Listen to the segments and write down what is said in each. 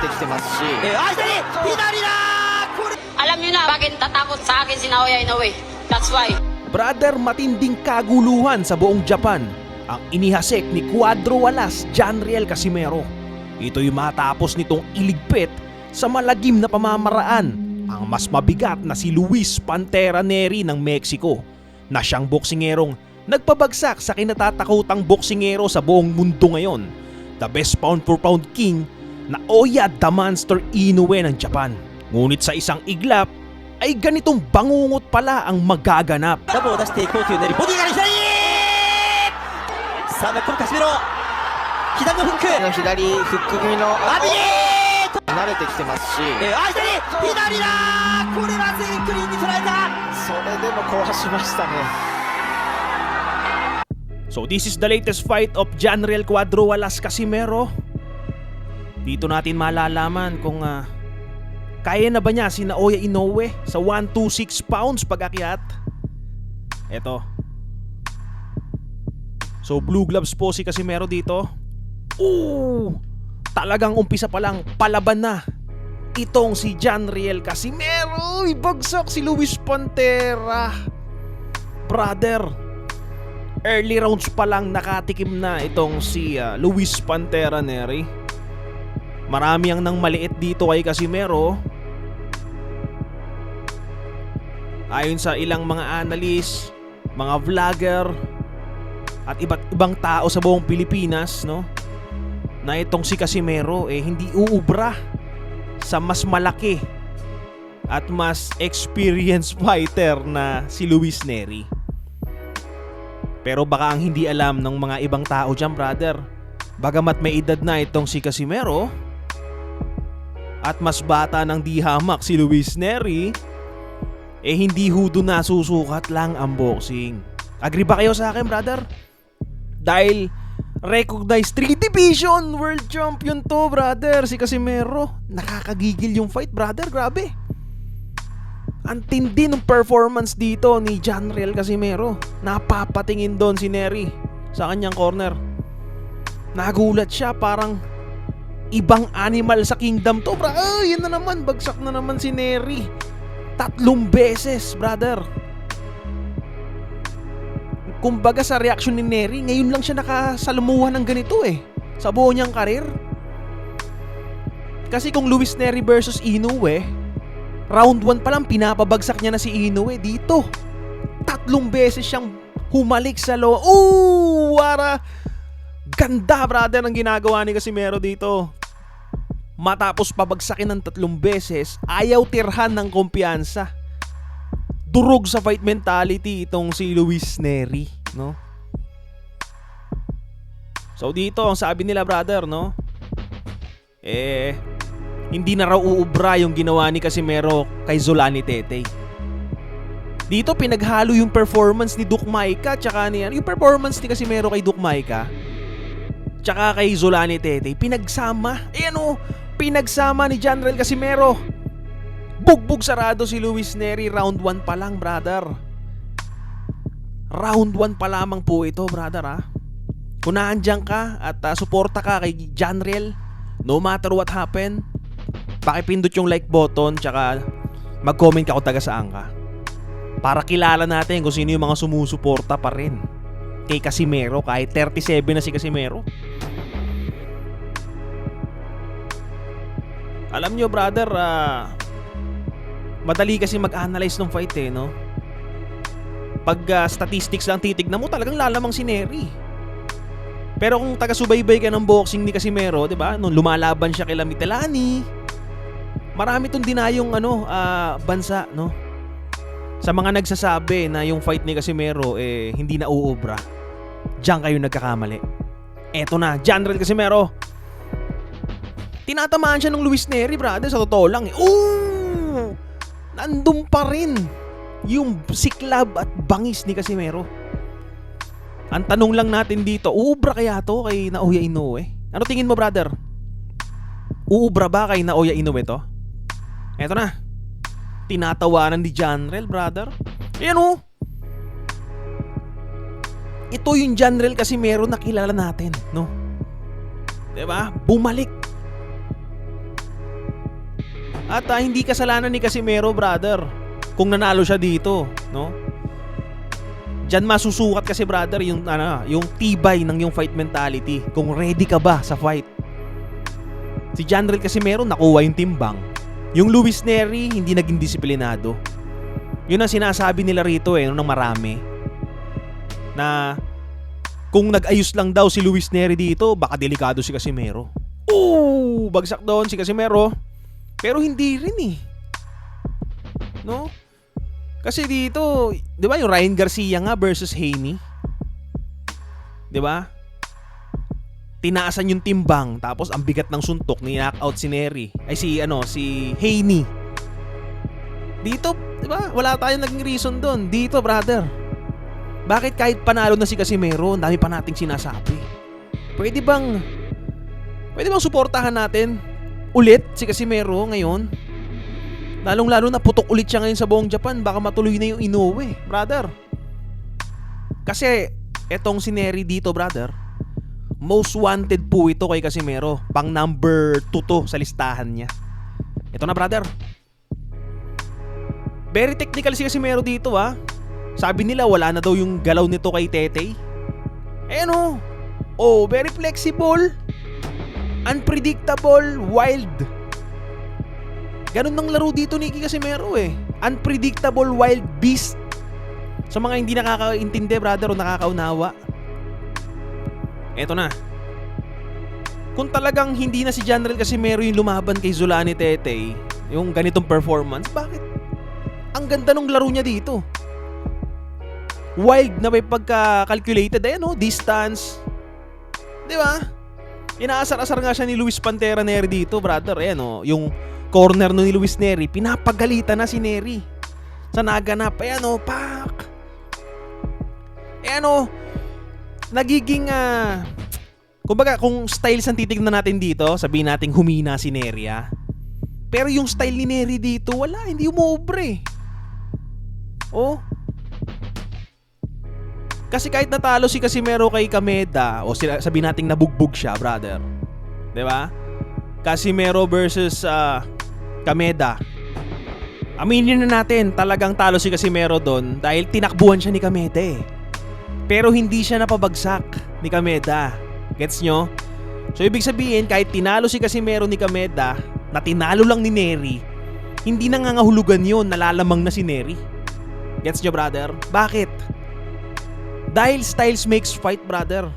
てきてますし、相手に左だ。これ Alam nyo na bakit tatakot sa akin si Naoya Inoue. That's why. Brother, matinding kaguluhan sa buong Japan ang inihasik ni Cuadro Walas Janriel Casimero. Ito'y matapos nitong iligpit sa malagim na pamamaraan ang mas mabigat na si Luis Pantera Neri ng Mexico, na siyang boksingerong nagpabagsak sa kinatatakutang boksingero sa buong mundo ngayon, the best pound for pound king na Naoya the Monster Inoue ng Japan. Ngunit sa isang iglap ay ganitong bangungot pala ang magaganap. ラブを出していこうという練り、ボディから左。さあこのカシメロ、左のフック、左フック気味のアビエー、慣れてきてますし、相手に左だ。これは全員クリーンに捉えた。それでも壊しましたね。 So this is the latest fight of Janriel Cuadro Walas Casimero. Dito natin malalaman kung kaya na ba niya si Naoya Inoue sa 126 pounds pag-akyat. Eto. So blue gloves po si Casimero dito. Talagang umpisa pa lang palaban na itong si Janriel Casimero. Ibagsak si Luis Pantera. Brother, early rounds pa lang nakatikim na itong si Luis Pantera Neri. Marami ang nang maliit dito kay Casimero. Ayon sa ilang mga analyst, mga vlogger at iba't ibang tao sa buong Pilipinas, no, na itong si Casimero hindi uubra sa mas malaki at mas experienced fighter na si Luis Neri. Pero baka ang hindi alam ng mga ibang tao dyan, brother, bagamat may edad na itong si Casimero at mas bata ng di hamak si Luis Neri, hindi hudo na susukat lang ang boxing. Agree ba kayo sa akin, brother? Dahil recognized 3 division world champion to, brother, si Casimero. Nakakagigil yung fight, brother, grabe. Ang tindi ng performance dito ni Janriel Casimero. Napapatingin doon si Neri sa kanyang corner. Nagulat siya, parang ibang animal sa kingdom to, bro. Yan na naman, bagsak na naman si Neri 3 beses, brother. Kumbaga sa reaction ni Neri, ngayon lang siya nakasalamuhan ng ganito sa buo niyang karir. Kasi kung Luis Neri versus Inoue, round 1 pa lang pinapabagsak niya na si Inoue. Dito 3 beses siyang humalik sa lo. Wara! Ganda, brother, ng ginagawa ni Casimero dito. Matapos pabagsakin ng 3 beses, ayaw tirhan ng kumpiyansa. Durog sa fight mentality itong si Luis Neri, no? So dito, ang sabi nila, brother, no, hindi na raw uubra yung ginawa ni Casimero kay Zolani Tete. Dito pinaghalo yung performance ni Duke Maika tsaka yung performance ni Casimero kay Duke Maika tsaka kay Zolani Tete. Pinagsama. Pinagsama ni Janriel Casimero. Bugbog sarado si Luis Neri. Round 1 pa lang, brother. Round 1 pa lamang po ito, brother, Kung naandyan ka at suporta ka kay Janriel, no matter what happen, pakipindot yung like button tsaka mag-comment ka kung taga saan ka, para kilala natin kung sino yung mga sumusuporta pa rin kay Casimero kahit 37 na si Casimero. Alam nyo, brother, madali kasi mag-analyze ng fight, no? Pag statistics lang titignan mo, talagang lalamang si Neri. Pero kung taga-subaybay ka ng boxing ni Casimero, di ba? Nung lumalaban siya kay Mitelani, marami tong dinayong bansa, no? Sa mga nagsasabi na yung fight ni Casimero hindi na uubra, diyan kayo nagkakamali. Eto na, Janriel Casimero. Tinatamaan siya ng Luis Neri, brother, sa totoo lang. Nandun pa rin yung siklab at bangis ni Casimero. Ang tanong lang natin dito, uubra kaya to kay Naoya Inoue? Ano tingin mo, brother? Uubra ba kay Naoya Inoue to? Eto na, tinatawanan ni Janriel, brother. Ayan, ito yung Janriel Casimero na kilala natin, no? Diba? Bumalik. At hindi kasalanan ni Casimero, brother, kung nanalo siya dito, no? Diyan masusukat kasi, brother, yung tibay ng yung fight mentality. Kung ready ka ba sa fight. Si Janrel Casimero nakuha yung timbang. Yung Luis Nery hindi naging disiplinado. Yun ang sinasabi nila rito ng marami. Na kung nag-ayos lang daw si Luis Nery dito, baka delikado si Casimero. Bagsak doon si Casimero. Pero hindi rin no? Kasi dito, 'di ba, yung Ryan Garcia nga versus Haney? 'Di ba? Tinaasan yung timbang, tapos ang bigat ng suntok, ni-knockout si Nery. Ay si Haney. Dito, 'di ba? Wala tayong naging reason doon. Dito, brother. Bakit kahit panalo na si Casimero, dami pa nating sinasabi? Pwede bang suportahan natin ulit si Casimero ngayon? Lalong-lalo na putok ulit siya ngayon sa buong Japan. Baka matuloy na yung Inoue, brother. Kasi etong si Nery dito, brother, most wanted po ito kay Casimero. Pang number 2 to sa listahan niya. Ito na, brother. Very technical si Casimero dito, Sabi nila wala na daw yung galaw nito kay Tetey. Very flexible, unpredictable, wild. Ganun ng laro dito ni Casimero Unpredictable, wild beast. Sa mga hindi nakakaintindi, brother, o nakakaunawa, eto na. Kung talagang hindi na si Janrel Casimero yung lumaban kay Zolani Tetey, yung ganitong performance, bakit? Ang ganda ng laro niya dito. Wild na may pagka-calculated, distance. Di ba? Inaasar-asar nga siya ni Luis Pantera Nery dito, brother. Yung corner ni Luis Nery, pinapagalitan na si Nery sa naganap. Pak! Nagiging kumbaga, kung styles ang titignan natin dito, sabihin natin humina si Nery, pero yung style ni Nery dito, wala, hindi umuobre. Kasi kahit natalo si Casimero kay Kameda, o sabihin natin nabugbog siya, brother, diba? Casimero versus Kameda, aminin na natin, talagang talo si Casimero doon dahil tinakbuhan siya ni Kameda pero hindi siya napabagsak ni Kameda. Gets nyo? So ibig sabihin, kahit tinalo si Casimero ni Kameda, na tinalo lang ni Nery, hindi nangangahulugan yun, nalalamang na si Nery. Gets nyo, brother? Bakit? Dahil styles makes fight, brother.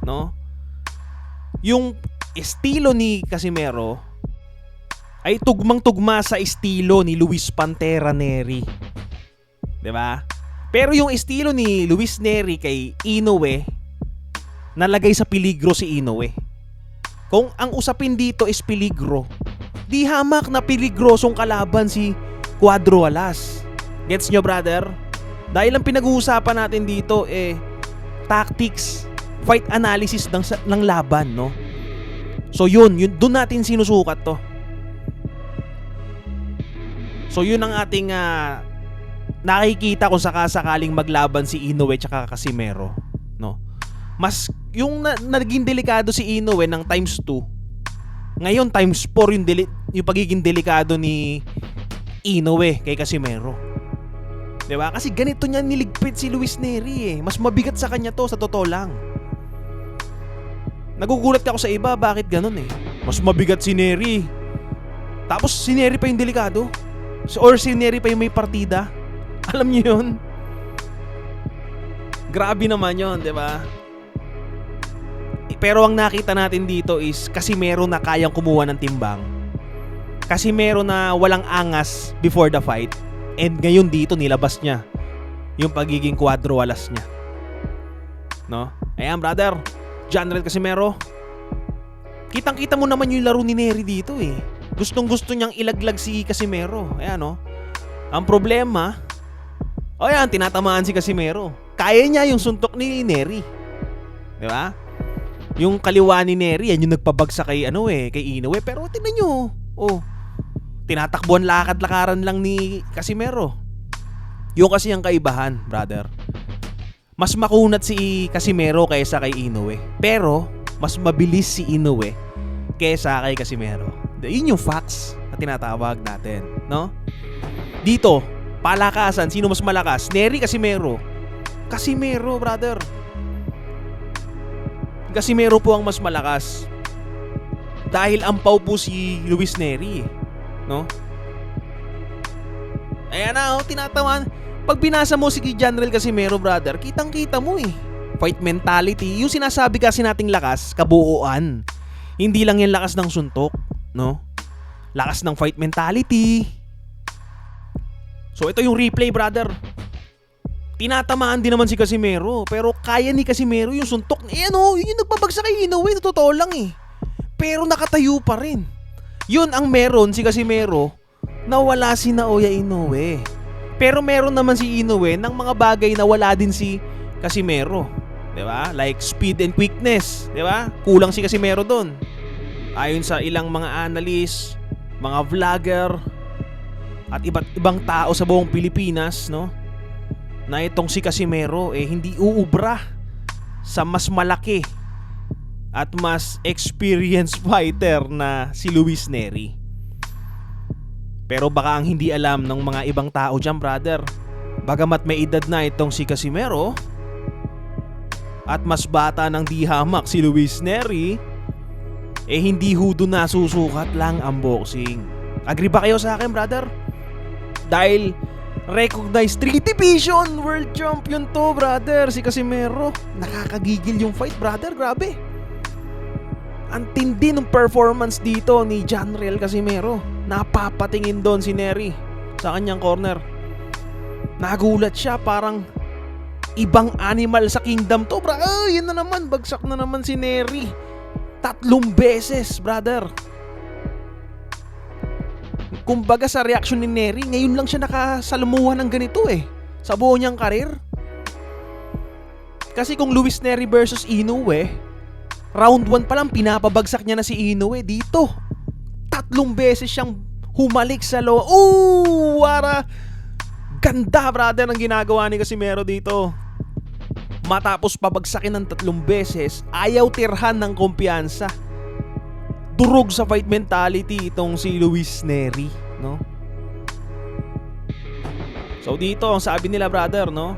No? Yung estilo ni Casimero ay tugmang-tugma sa estilo ni Luis Pantera Nery. 'Di ba? Pero yung estilo ni Luis Nery kay Inoue, nalagay sa peligro si Inoue. Kung ang usapin dito is peligro, di hamak na peligrosong kalaban si Cuadro Alas. Gets nyo, brother? Dahil ang pinag-uusapan natin dito tactics, fight analysis ng laban, no? So yun doon natin sinusukat to. So yun ang ating nakikita kung sakasakaling maglaban si Inoue tsaka Casimero, no? Mas yung naging delikado si Inoue ng times 2. Ngayon times 4 yung pagiging delikado ni Inoue kay Casimero. 'Di ba? Kasi ganito niya niligpit si Luis Nery Mas mabigat sa kanya to, sa totoo lang. Nagugulat ako sa iba, bakit ganun Mas mabigat si Nery. Tapos si Nery pa yung delikado. Or si Nery pa yung may partida. Alam niyo 'yun? Grabe naman 'yon, 'di ba? Pero ang nakita natin dito is Casimero na kayang kumuha ng timbang. Casimero na walang angas before the fight. And ngayon dito nilabas niya yung pagiging Cuadro Alas niya. No? Ayan, brother, Janrel Casimero. Kitang-kita mo naman yung laro ni Nery dito Gustong-gusto niyang ilaglag si Casimero. Ayan, no? Ang problema, ayan, tinatamaan si Casimero. Kaya niya yung suntok ni Nery. 'Di ba? Yung kaliwa ni Nery, yan yung nagpabagsak kay kay Inoue. Pero tingnan niyo, tinatakbuhan lakad-lakaran lang ni Casimero. Yung kasi ang kaibahan, brother. Mas makunat si Casimero kaysa kay Inoue. Pero mas mabilis si Inoue kaysa kay Casimero. Yun yung facts na tinatawag natin, no? Dito, palakasan, sino mas malakas? Nery, Casimero? Casimero, brother. Casimero po ang mas malakas. Dahil ampaw po si Luis Nery, no? Ayan na, tinatawan. Pag binasa mo si General Casimero, brother, kitang-kita mo eh. Fight mentality, yung sinasabi kasi nating lakas, kabuuan. Hindi lang yan lakas ng suntok, no? Lakas ng fight mentality. So ito yung replay, brother. Tinatamaan din naman si Casimero, pero kaya ni Casimero yung suntok. Ayan o, yun yung nagbabagsak kay Inoue, totoo lang eh. Pero nakatayo pa rin. Yun ang meron si Casimero na wala si Naoya Inoue. Pero meron naman si Inoue ng mga bagay na wala din si Casimero. 'Di ba? Like speed and quickness, 'di ba? Kulang si Casimero doon. Ayon sa ilang mga analyst, mga vlogger at iba't ibang tao sa buong Pilipinas, no? Na itong si Casimero hindi uubra sa mas malaki at mas experienced fighter na si Luis Nery. Pero baka ang hindi alam ng mga ibang tao dyan, brother, bagamat may edad na itong si Casimero at mas bata ng di hamak si Luis Nery, hindi hudo na susukat lang ang boxing. Agree ba kayo sa akin, brother? Dahil recognized 3 division world champion to, brother, si Casimero. Nakakagigil yung fight, brother, grabe. Ang tindi ng performance dito ni Janriel Casimero. Napapatingin doon si Nery sa kanyang corner. Nagulat siya, parang ibang animal sa kingdom to, bro. Yan na naman, bagsak na naman si Nery 3 beses, brother. Kumbaga sa reaction ni Nery, ngayon lang siya nakasalamuhan ng ganito sa buo niyang karir. Kasi kung Luis Nery versus Inoue, round 1 pa lang pinapabagsak niya na si Inoue. Dito 3 beses siyang humalik sa loob. Wara! Ganda, brother, ng ginagawa ni Casimero dito. Matapos pabagsakin ng 3 beses, ayaw tirhan ng kumpiyansa. Durog sa fight mentality itong si Luis Nery, no? So dito, ang sabi nila, brother, no?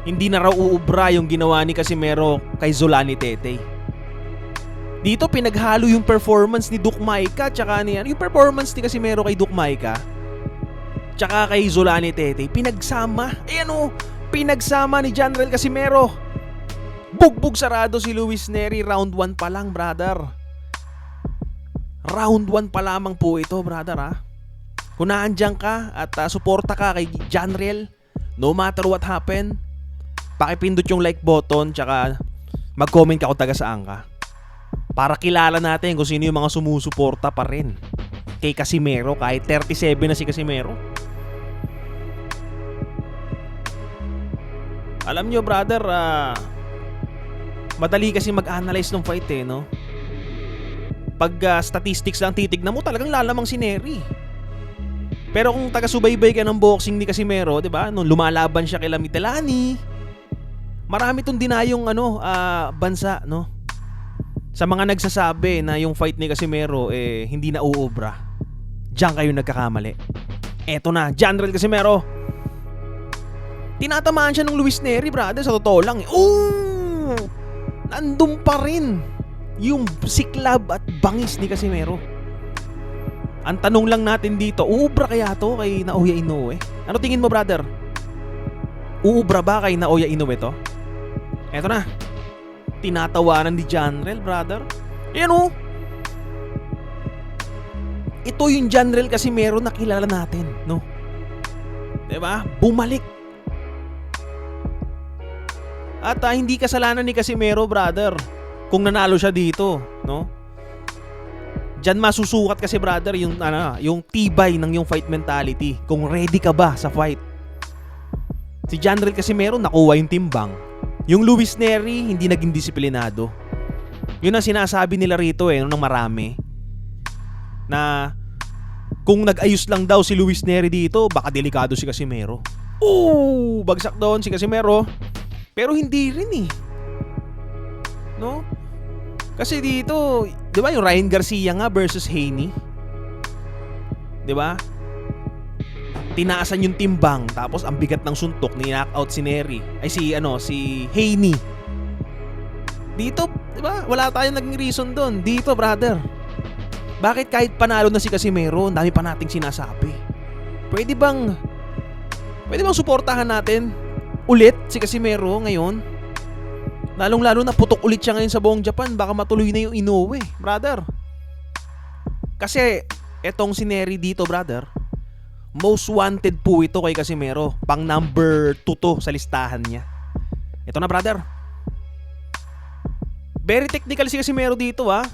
Hindi na raw uubra yung ginawa ni Casimero kay Zolani Tete. Dito pinaghalo yung performance ni Duke Maika tsaka yung performance ni Casimero kay Duke Maika tsaka kay Zolani Tete. Pinagsama. Pinagsama ni Janriel Casimero. Bugbog sarado si Luis Nery. Round 1 pa lang, brother. Round 1 pa lamang po ito, brother, ha. Kung naandyan ka at suporta ka kay Janriel, no matter what happen, pakipindot yung like button tsaka mag-comment ka kung taga saan ka. Para kilala natin kung sino yung mga sumusuporta pa rin kay Casimero kahit 37 na si Casimero. Alam nyo, brother, madali kasi mag-analyze ng fight, no? Pag statistics lang titignan mo, talagang lalamang si Nery. Pero kung taga-subaybay ka ng boxing ni Casimero, 'di ba? Nung lumalaban siya kay Mitelani, marami tong dinayong bansa, no? Sa mga nagsasabi na yung fight ni Casimero hindi na uubra, diyan kayo nagkakamali. Eto na, Janriel Casimero. Tinatamaan siya ng Luis Nery, brother, sa totoo lang. Nandun pa rin yung siklab at bangis ni Casimero. Ang tanong lang natin dito, uubra kaya to kay Naoya Inoue? Ano tingin mo, brother? Uubra ba kay Naoya Inoue to? Eto na, tinatawanan ni Janriel, brother. Ayan, ito yung Janriel Casimero na kilala natin, no? Diba? Bumalik. At hindi kasalanan ni Casimero, brother, kung nanalo siya dito, no? Diyan masusukat kasi, brother, yung tibay ng yung fight mentality. Kung ready ka ba sa fight. Si Janriel Casimero nakuha yung timbang. Yung Luis Nery hindi naging disiplinado. Yun ang sinasabi nila rito ng marami. Na kung nag-ayos lang daw si Luis Nery dito, baka delikado si Casimero. Bagsak doon si Casimero. Pero hindi rin, no? Kasi dito, 'di ba, yung Ryan Garcia nga versus Haney? 'Di ba? Tinaasan yung timbang tapos ang bigat ng suntok, ni-knockout si Nery. Ay si Haney. Dito, 'di ba? Wala tayong naging reason doon. Dito, brother. Bakit kahit panalo na si Casimero, dami pa nating sinasabi? Pwede bang suportahan natin ulit si Casimero ngayon? Lalong-lalo na putok ulit siya ngayon sa buong Japan. Baka matuloy na yung Inoue, brother. Kasi etong si Nery dito, brother, most wanted po ito kay Casimero. Pang number 2 to sa listahan niya. Ito na, brother. Very technical si Casimero dito, ha.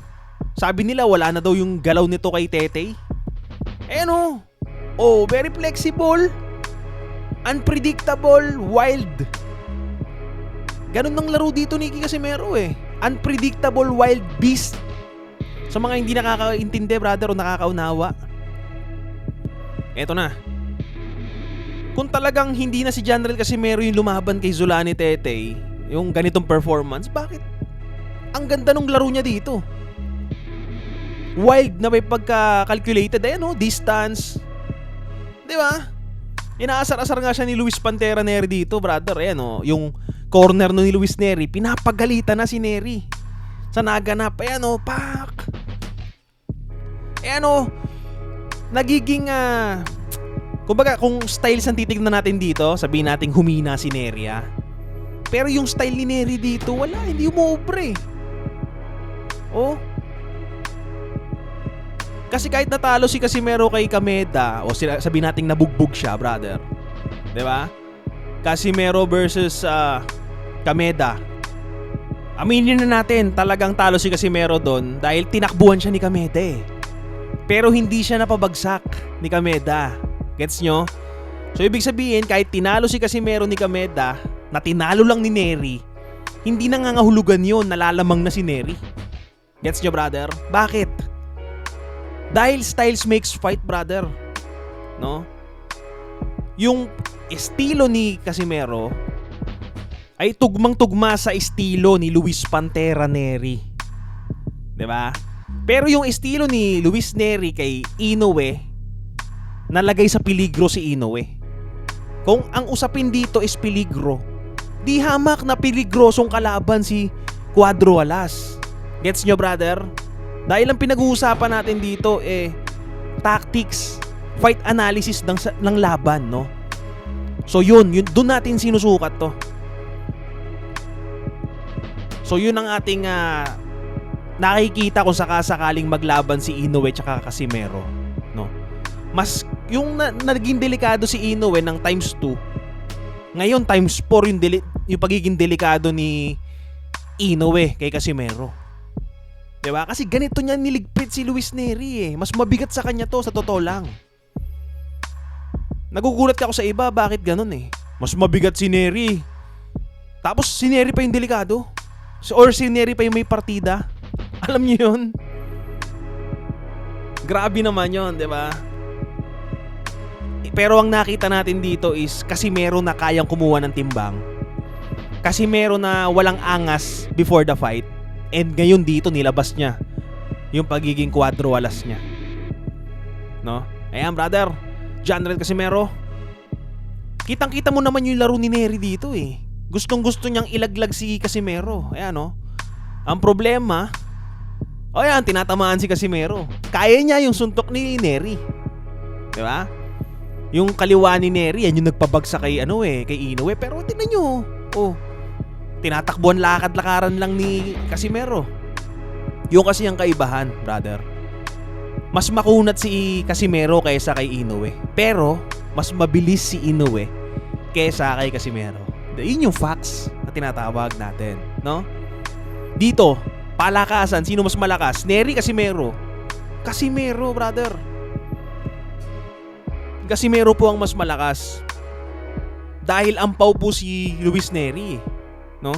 Sabi nila wala na daw yung galaw nito kay Tetey. Very flexible, unpredictable, wild. Ganun ng laro dito ni Casimero eh. Unpredictable, wild beast. Sa mga hindi nakakaintindi, brother, o nakakaunawa, eto na. Kung talagang hindi na si General Casimero yung lumaban kay Zulani Tetey, yung ganitong performance, bakit? Ang ganda nung laro niya dito. Wild na may pagka-calculated. Distance. Di ba? Inaasar-asar nga siya ni Luis Pantera Nery dito, brother. Yung corner ni Luis Nery, pinapagalitan na si Nery sa naganap. Pak. Nagiging kumbaga, kung styles ang titignan natin dito, sabihin nating humina si Nery, pero yung style ni Nery dito, wala, hindi umuobre. Kasi kahit natalo si Casimero kay Kameda, o sabihin nating nabugbog siya, brother, 'di ba? Casimero versus Kameda. Aminin na natin, talagang talo si Casimero doon dahil tinakbuhan siya ni Kameda eh. Pero hindi siya napabagsak ni Kameda. Gets nyo? So ibig sabihin, kahit tinalo si Casimero ni Kameda, na tinalo lang ni Nery, hindi nangangahulugan yun, nalalamang na si Nery. Gets nyo, brother? Bakit? Dahil styles makes fight, brother. No? Yung estilo ni Casimero ay tugmang-tugma sa estilo ni Luis Pantera Nery. 'Di ba? Pero yung estilo ni Luis Nery kay Inoue, nalagay sa peligro si Inoue. Kung ang usapin dito is peligro, di hamak na peligrosong kalaban si Cuadro Alas. Gets nyo, brother? Dahil ang pinag-uusapan natin dito tactics, fight analysis ng laban, no? So yun doon natin sinusukat to. So yun ang ating nakikita kung sakasakaling maglaban si Inoue tsaka Casimero, no? Mas yung naging delikado si Inoue ng times 2. Ngayon times 4 yung pagiging delikado ni Inoue kay Casimero. 'Di ba? Kasi ganito niya niligpit si Luis Nery eh. Mas mabigat sa kanya to, sa totoo lang. Nagugulat ako sa iba, bakit ganun eh? Mas mabigat si Nery. Tapos si Nery pa yung delikado. Or si Nery pa yung may partida. Alam niyo yun? Grabe naman yun, 'di ba? Pero ang nakita natin dito is Casimero na kayang kumuha ng timbang. Casimero na walang angas before the fight. And ngayon dito nilabas niya yung pagiging Cuadro Alas niya. No? Ayan, brother. General Casimero. Kitang-kita mo naman yung laro ni Nery dito eh. Gustong-gusto niyang ilaglag si Casimero. Ayan, no? Ang problema, ayan, tinatamaan si Casimero. Kaya niya yung suntok ni Nery. Diba? Yung kaliwa ni Nery, yan yung nagpabagsak kay kay Inoue. Pero tingnan nyo, tinatakbuhan lakad-lakaran lang ni Casimero. Yung kasi ang kaibahan, brother. Mas makunat si Casimero kaysa kay Inoue. Pero mas mabilis si Inoue kaysa kay Casimero. Yun yung facts na tinatawag natin, no? Dito, palakasan, sino mas malakas? Nery, Casimero? Casimero, brother. Casimero po ang mas malakas. Dahil ampaw po si Luis Nery, no?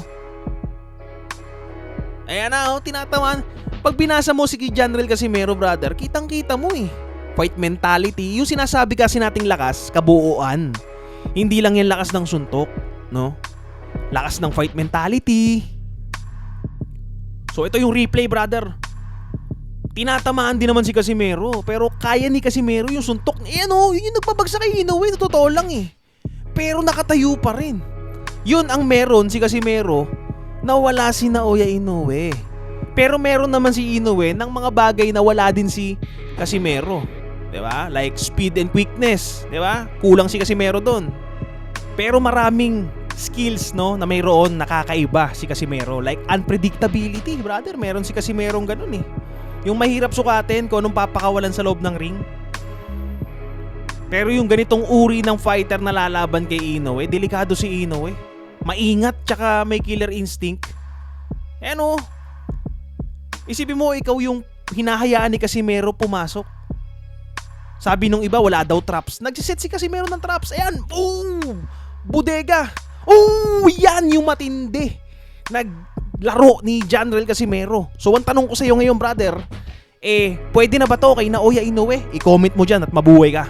Ayan na, tinatamaan. Pag binasa mo si General Casimero, brother, kitang-kita mo eh. Fight mentality, yung sinasabi kasi nating lakas, kabuuan. Hindi lang yan lakas ng suntok, no? Lakas ng fight mentality. So ito yung replay, brother. Tinatamaan din naman si Casimero, pero kaya ni Casimero yung suntok. Yun yung nagpabagsak kay Inoue, totoo lang eh. Pero nakatayo pa rin. Yun ang meron si Casimero na wala si Naoya Inoue. Pero meron naman si Inoue ng mga bagay na wala din si Casimero. 'Di ba? Like speed and quickness, 'di ba? Kulang si Casimero doon. Pero maraming skills, no, na mayroon nakakaiba si Casimero. Like unpredictability, brother. Meron si Casimero ganun eh. Yung mahirap sukatin kung anong papakawalan sa loob ng ring. Pero yung ganitong uri ng fighter na lalaban kay Inoue, delikado si Inoue. Maingat tsaka may killer instinct. Isipin mo, ikaw yung hinahayaan ni Casimero pumasok. Sabi nung iba, wala daw traps. Nagsiset si Casimero ng traps. Ayan, bodega. Yan yung matindi. Naglaro ni General Casimero. So, ang tanong ko sa iyo ngayon, brother, pwede na ba to kay Naoya Inoue? I-comment mo dyan at mabuhay ka.